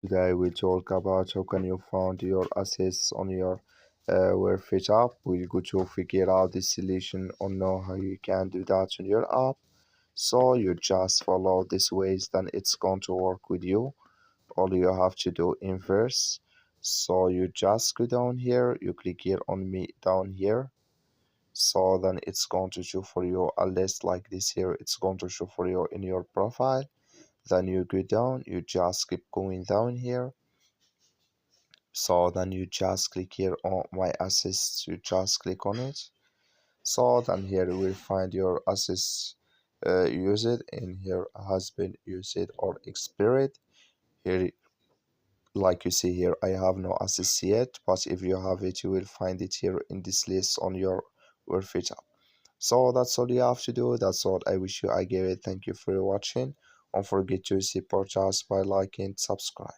Today we talk about how can you find your assets on your Wearfit app. We'll go to figure out the solution or know how you can do that on your app. So you just follow these ways, then it's going to work with you. All you have to do inverse. So you just go down here, you click here on me down here. So then it's going to show for you a list like this here. It's going to show for you in your profile. Then you go down, you just keep going down here. So then you just click here on my assist, you just click on it. So then here you will find your assist used in here has been used or expired. Here, like you see here, I have no assist yet, but if you have it you will find it here in this list on your Wearfit app. So that's all you have to do. That's all I wish you I gave it. Thank you for watching. Don't forget to support us by liking, subscribe.